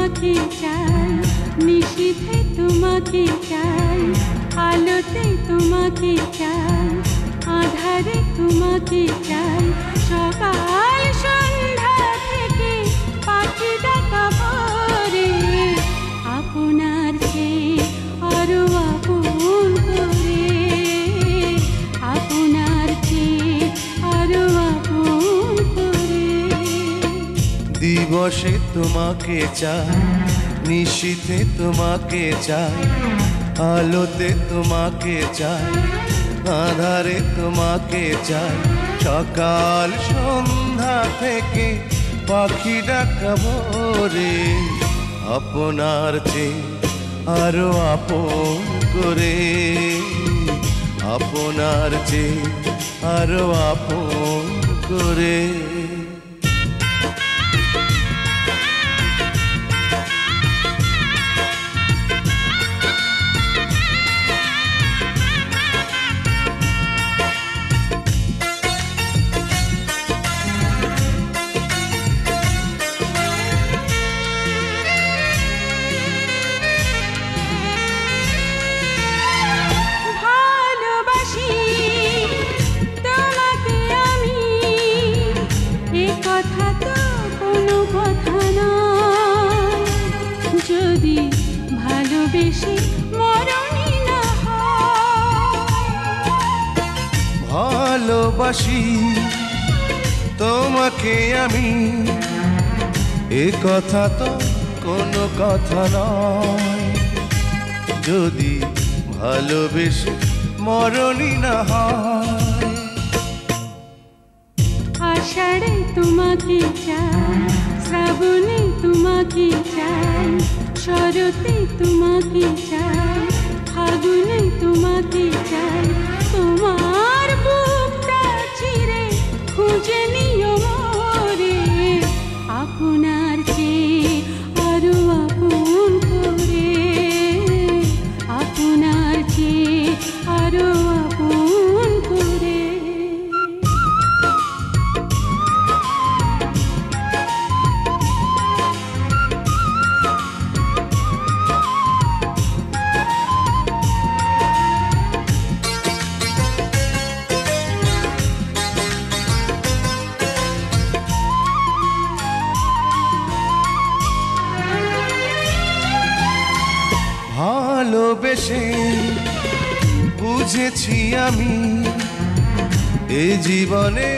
তোমাকে চাই, নিশীথে তোমাকে চাই, আলোতে তোমাকে চাই, আধারে তোমাকে চাই, সকাল সন্ধ্যা থেকে পাখি ডাকা ভোরে, আপনার চেয়ে আরো আপন করে, আপনার চেয়ে আরো আপন করে। দিবসে তোমাকে চাই, নিশীথে তোমাকে চাই, আলোতে তোমাকে চাই, আধারে তোমাকে চাই, সকাল সন্ধ্যা থেকে পাখি ডাকা ভোরে, আপনার চেয়ে আরো আপন করে, আপনার চেয়ে আরো আপন করে। যদি ভালোবেসে মরণই না হয়, ভালোবাসি তোমাকে আমি, এ কথা তো কোনো কথা নয়। যদি ভালোবেসে মরণই না হয়, আষাঢ়ে তোমাকে চাই, শ্রাবণে তোমাকে চাই, শরতে তোমাকে চাই, ফাগুনে তোমাকে চাই, তোমার বুকটা চিরে খুঁজে নিও মোরে, আপনার চেয়ে আরো আপন করে, আপনার চেয়ে আরো আপন করে। ভালোবেসে বুঝেছি আমি, এ জীবনে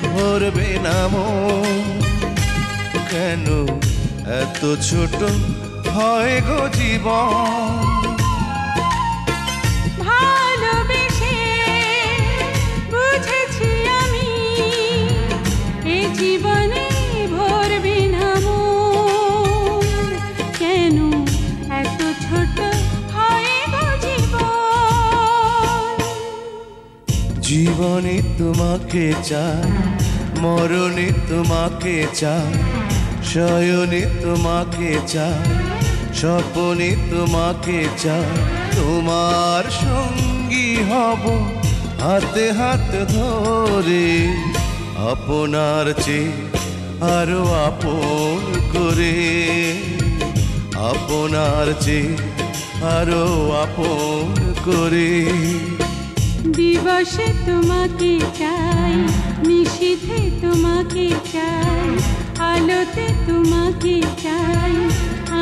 ভরবে না মন, কেন এত ছোট হয় গো জীবন। ভালোবেসে বুঝেছি আমি, এ জীবনে ভরবে না মন, কেন এত ছোট হয় গো জীবন। জীবনে তোমাকে চাই, মরণে তোমাকে চাই, শয়নে তোমাকে চাই, স্বপ্নে তোমাকে চাই, তোমার সঙ্গী হব হাতে হাত ধরে, আপনার চেয়ে আরো আপন করে, আপনার চেয়ে আরো আপন করে। দিবসে তোমাকে চাই, নিশীথে তোমাকে চাই, আলোতে তোমাকে চাই,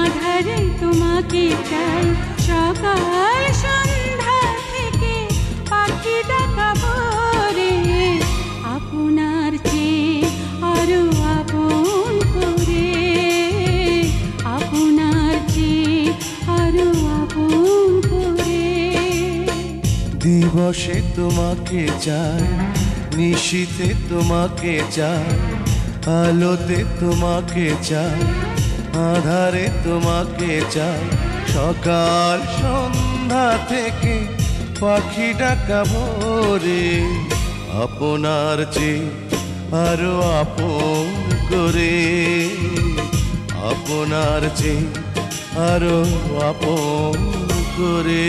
আধারে তোমাকে চাই, সকাল সন্ধ্যা থেকে পাখি ডাকা ভোরে, আপনার চেয়ে আরো আপন করে, আপনার চেয়ে আরো আপন করে। দিবসে তোমাকে চাই, নিশীথে তোমাকে চাই, আলোতে তোমাকে চাই, আধারে তোমাকে চাই, সকাল সন্ধ্যা থেকে পাখি ডাকা ভোরে, আপনার চেয়ে আরো আপন করে, আপনার চেয়ে আরো আপন করে।